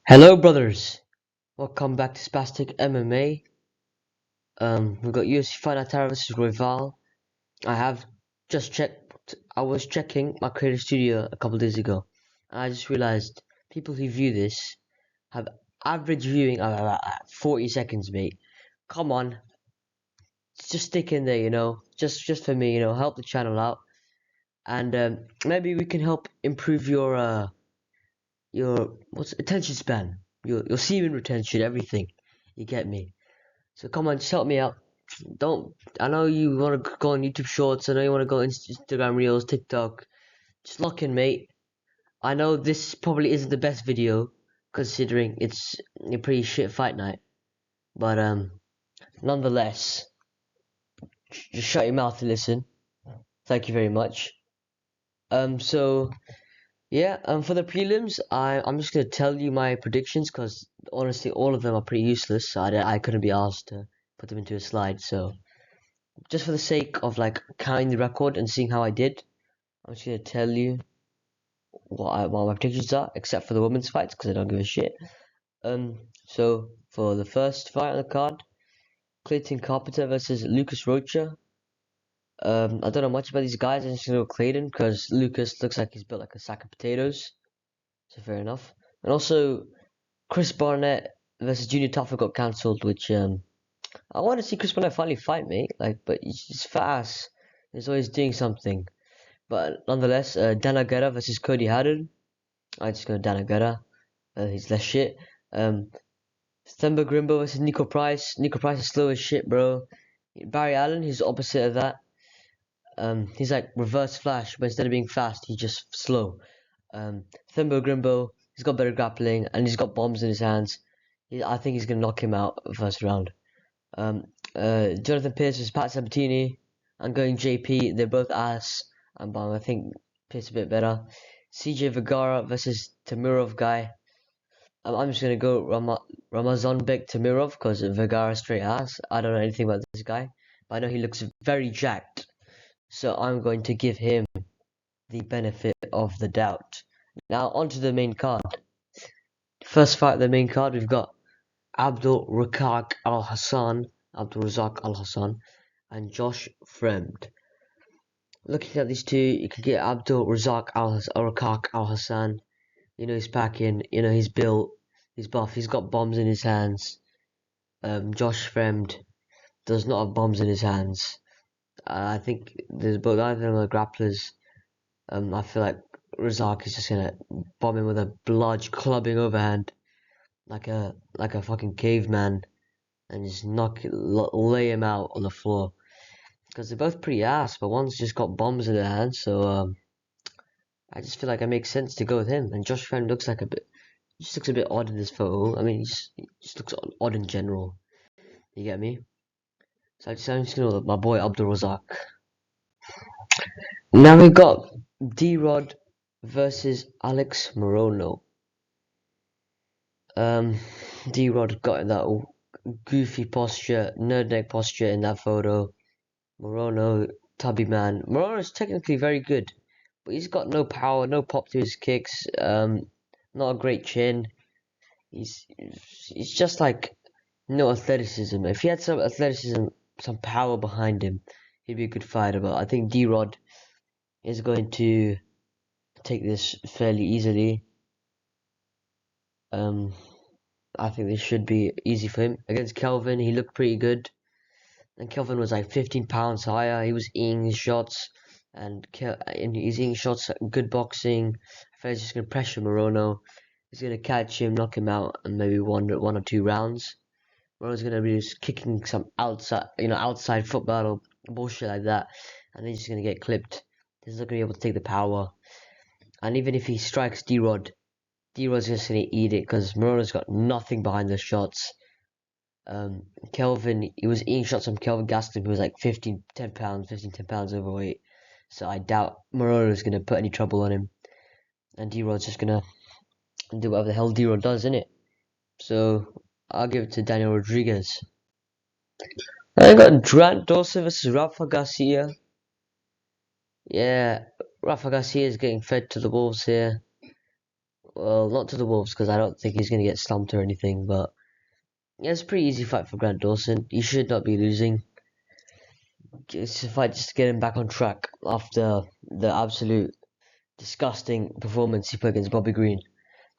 Hello, brothers. Welcome back to Spastic MMA. We've got UFC Fight Night Taira versus Royval. I have just checked. I was checking my creative studio a couple days ago, and I just realized people who view this have average viewing of about 40 seconds, mate. Come on, just stick in there, just for me, help the channel out, and maybe we can help improve your what's attention span, your semen retention, everything. You get me? So come on, just help me out. Don't. I know you want to go on YouTube Shorts. I know you want to go on Instagram Reels, TikTok. Just lock in, mate. I know this probably isn't the best video, considering it's a pretty shit fight night. But nonetheless, just shut your mouth and listen. Thank you very much. So yeah. For the prelims, I'm just gonna tell you my predictions because honestly, all of them are pretty useless. So I couldn't be asked to put them into a slide. So just for the sake of like counting the record and seeing how I did, I'm just gonna tell you what my predictions are, except for the women's fights because I don't give a shit. So for the first fight on the card, Clayton Carpenter versus Lucas Rocha. I don't know much about these guys. I'm just gonna go Clayton because Lucas looks like he's built like a sack of potatoes. So fair enough. And also Chris Barnett versus Junior Taffa got cancelled, which I want to see Chris Barnett finally fight, mate. Like, but he's fast. He's always doing something. But nonetheless, Dana Guerra versus Cody Haddon. I just go Dana Guerra. He's less shit. Themba Grimbo versus Nico Price. Nico Price is slow as shit, bro. Barry Allen, he's the opposite of that. He's like reverse Flash, but instead of being fast, he's just slow. Themba Grimbo, he's got better grappling and he's got bombs in his hands. I think he's gonna knock him out first round. Jonathan Pierce versus Pat Sabatini. I'm going JP. They're both ass. I think Pierce a bit better. CJ Vergara versus Tamirov guy. I'm just gonna go Ramazanbek Tamirov because Vergara straight ass. I don't know anything about this guy, but I know he looks very jacked. So I'm going to give him the benefit of the doubt. Now onto the main card. First fight of the main card, we've got Abdul Razak Al Hassan, and Josh Fremd. Looking at these two, you can get Abdul Razak Al Hassan. You know he's packing. You know he's built. He's buff. He's got bombs in his hands. Josh Fremd does not have bombs in his hands. I think there's both either of them are grapplers. I feel like Razak is just gonna bomb him with a large clubbing overhand, like a fucking caveman, and just lay him out on the floor. Because they're both pretty ass, but one's just got bombs in their hands, so I just feel like it makes sense to go with him. And Josh Friend looks like he just looks a bit odd in this photo. I mean, he just looks odd in general. You get me? So I'm just gonna go with my boy Abdul Razak. Now we got D-Rod versus Alex Morono. D-Rod got that goofy posture, nerd neck posture in that photo. Morono, tubby man. Morono's technically very good, but he's got no power, no pop to his kicks. Not a great chin. He's just like no athleticism. If he had some athleticism, some power behind him, he'd be a good fighter. But I think D-Rod is going to take this fairly easily. I think this should be easy for him. Against Kelvin, he looked pretty good. And Kelvin was like 15 pounds higher. He was eating his shots. And he's eating shots, good boxing. I feel he's just going to pressure Morono. He's going to catch him, knock him out, and maybe one or two rounds. Morono's going to be just kicking some outside football or bullshit like that. And then he's just going to get clipped. He's not going to be able to take the power. And even if he strikes D-Rod's just going to eat it because Morono's got nothing behind the shots. Kelvin, he was eating shots from Kelvin Gastelum, who was like 10 pounds overweight. So I doubt Morono's going to put any trouble on him. And D-Rod's just going to do whatever the hell D-Rod does, innit? So I'll give it to Daniel Rodriguez. I got Grant Dawson versus Rafa Garcia. Yeah, Rafa Garcia is getting fed to the wolves here. Well, not to the Wolves because I don't think he's gonna get slumped or anything. But yeah, it's a pretty easy fight for Grant Dawson. He should not be losing. It's a fight just to get him back on track after the absolute disgusting performance he put against Bobby Green.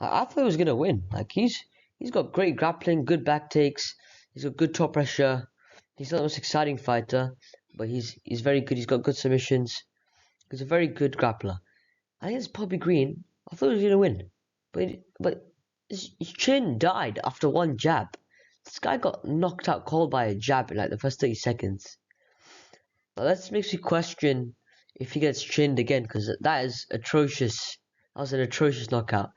I thought he was gonna win. Like he's got great grappling, good back takes. He's got good top pressure. He's not the most exciting fighter, but he's very good. He's got good submissions. He's a very good grappler. I think it's Bobby Green. I thought he was gonna win, but his chin died after one jab. This guy got knocked out cold by a jab in like the first 30 seconds. Now that makes me question if he gets chinned again, because that is atrocious. That was an atrocious knockout.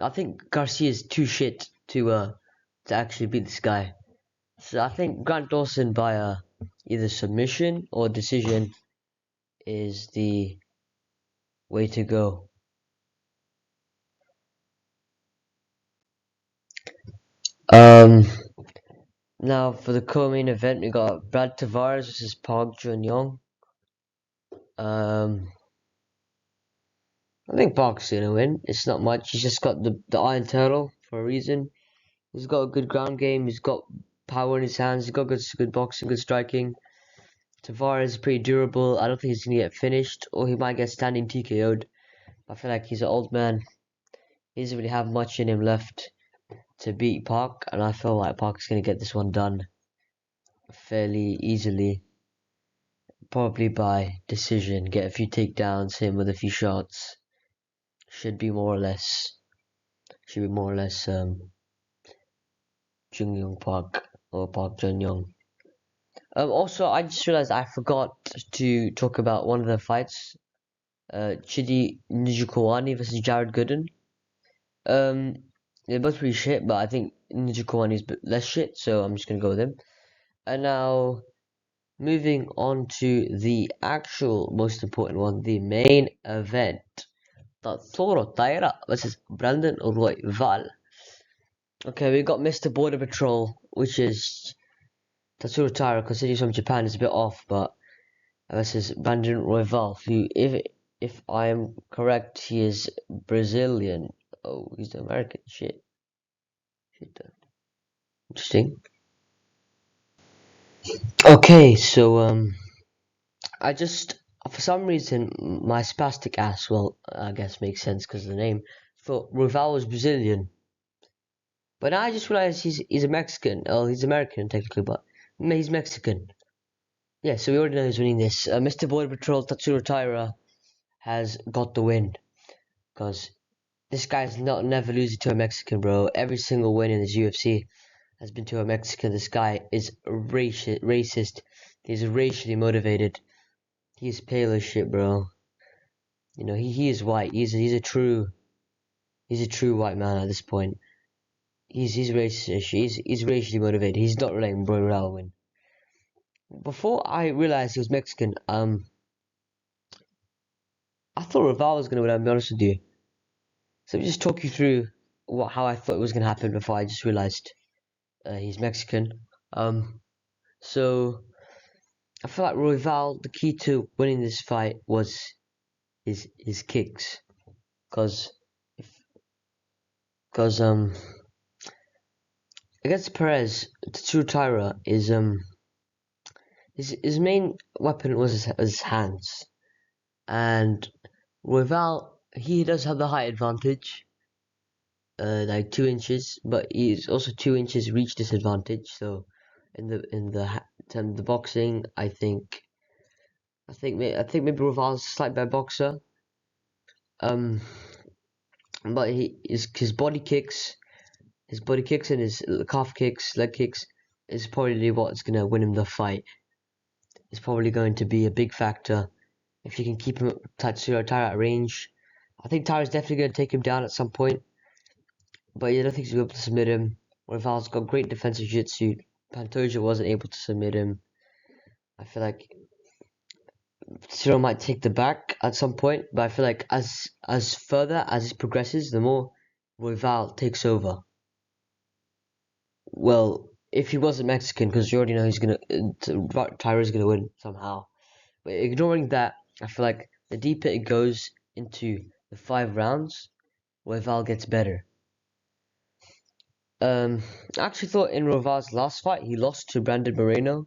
I think Garcia is too shit to actually beat this guy. So I think Grant Dawson by either submission or decision is the way to go. Now for the co-main event, we got Brad Tavares versus Park Jun-young. I think Park's gonna win. It's not much. He's just got the Iron Turtle for a reason. He's got a good ground game. He's got power in his hands. He's got good boxing, good striking. Tavares is pretty durable. I don't think he's gonna get finished, or he might get standing TKO'd. I feel like he's an old man. He doesn't really have much in him left to beat Park, and I feel like Park's gonna get this one done fairly easily. Probably by decision. Get a few takedowns, hit him with a few shots. Should be more or less Jung-young Park or Park Jun-young. Also, I just realized I forgot to talk about one of the fights. Chidi Njokuani versus Jared Gooden. They're both pretty shit, but I think Njokuani is less shit, so I'm just gonna go with him. And now, moving on to the actual most important one, the main event. Taira versus Brandon Royval. Okay, we got Mr. Border Patrol, which is Tatsuro Taira, considering he's from Japan, is a bit off, but versus Brandon Royval, who, if I am correct, he is Brazilian. Oh, he's American. Shit. Interesting. Okay, so I just for some reason my spastic ass, well, I guess makes sense because of the name, thought Royval was Brazilian. But now I just realized he's a Mexican. Oh, he's American technically, but he's Mexican. Yeah, so we already know who's winning this. Mr. Border Patrol Tatsuro Taira has got the win. Because this guy's never losing to a Mexican, bro. Every single win in this UFC has been to a Mexican. This guy is racist. He's racially motivated. He's pale as shit, bro. You know, he is white. He's a true white man at this point. He's racist. He's racially motivated. He's not letting Royval win. Before I realized he was Mexican, I thought Royval was gonna win. I'll be honest with you. So let me just talk you through how I thought it was gonna happen before I just realized he's Mexican. So I feel like Royval, the key to winning this fight was his kicks, cause against Perez, Tatsuro Taira is his main weapon was his hands, and Royval, he does have the height advantage, like 2 inches, but he's also 2 inches reach disadvantage. So in the boxing, I think maybe Royval's a slight better boxer. But his body kicks, and his calf kicks, leg kicks is probably what's gonna win him the fight. It's probably going to be a big factor if you can keep him Taira at range. I think Taira's definitely gonna take him down at some point, but I don't think he's gonna be able to submit him. Royval's got great defensive jiu-jitsu. Pantoja wasn't able to submit him. I feel like Cyril might take the back at some point, but I feel like as further as it progresses, the more Royval takes over. Well, if he wasn't Mexican, because you already know he's gonna Taira's gonna win somehow. But ignoring that, I feel like the deeper it goes into the 5 rounds, Royval gets better. I actually thought in Royval's last fight he lost to Brandon Moreno.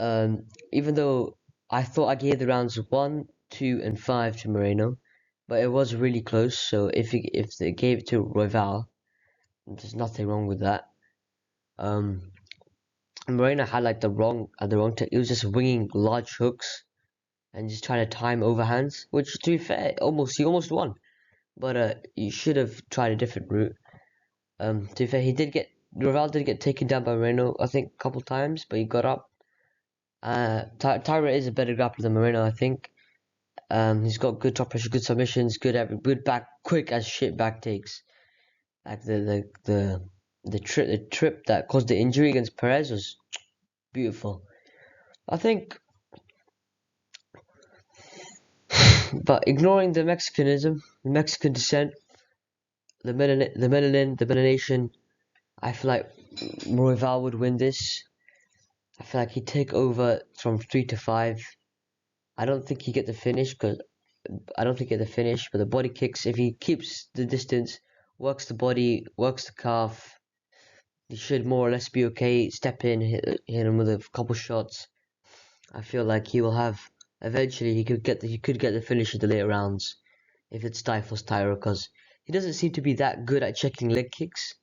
Even though I thought I gave the rounds 1, 2, and 5 to Moreno, but it was really close. So if they gave it to Royval, there's nothing wrong with that. Moreno had like the wrong he was just winging large hooks and just trying to time overhands, which to be fair, he almost won. But you should have tried a different route. To be fair, Royval did get taken down by Moreno, I think, a couple times, but he got up. Taira is a better grappler than Moreno, I think. He's got good top pressure, good submissions, good back, quick as shit back takes. Like the trip that caused the injury against Perez was beautiful. I think, but ignoring the Mexicanism, the Mexican descent, the melanation, I feel like Royval would win this. I feel like he'd take over from 3 to 5. I don't think he get the finish, but the body kicks, if he keeps the distance, works the body, works the calf, he should more or less be okay. Step in, hit him with a couple shots. I feel like he will have, eventually he could get the finish in the later rounds if it stifles Taira, because he doesn't seem to be that good at checking leg kicks.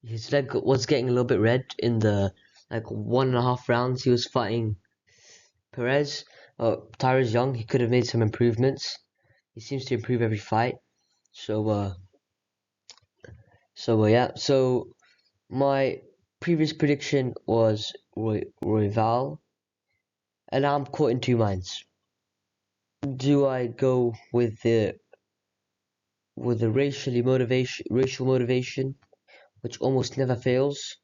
His leg was getting a little bit red in the 1.5 rounds he was fighting Perez. Taira's young, he could have made some improvements. He seems to improve every fight. So yeah. So my previous prediction was Royval, and now I'm caught in two minds. Do I go with the racial motivation, which almost never fails,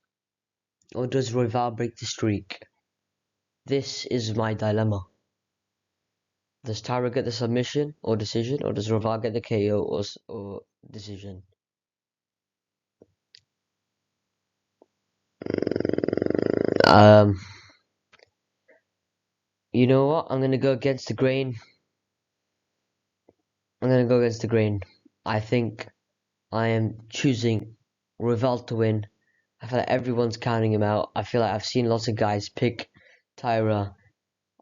or does Royval break the streak? This is my dilemma. Does Taira get the submission or decision, or does Royval get the KO or decision? Um, you know what? I'm gonna go against the grain. I think I am choosing Royval to win. I feel like everyone's counting him out. I feel like I've seen lots of guys pick Taira.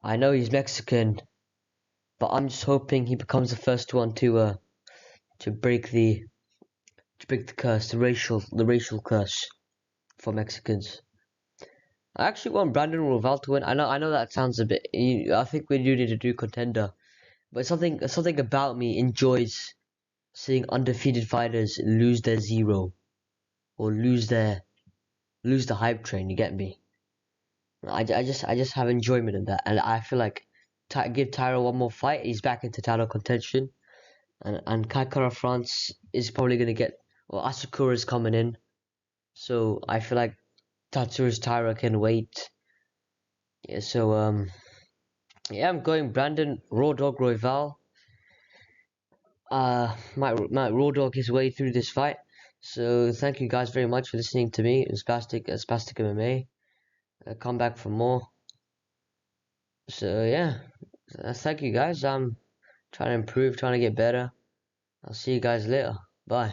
I know he's Mexican, but I'm just hoping he becomes the first one to break the curse, the racial curse for Mexicans. I actually want Brandon Royval to win. I know that sounds a bit. I think we do need to do contender, but something about me enjoys seeing undefeated fighters lose their zero or lose the hype train. You get me? I just have enjoyment in that, and I feel like give Taira one more fight, he's back into title contention, and Kai Kara France is probably gonna get, well, Asakura's coming in, so I feel like Tatsura's Taira can wait. Yeah, so yeah, I'm going Brandon Raw Dog Royval. Might Raw Dog his way through this fight. So thank you guys very much for listening to me. It was Spastic MMA. Come back for more. So yeah, thank you guys. I'm trying to improve, trying to get better. I'll see you guys later. Bye.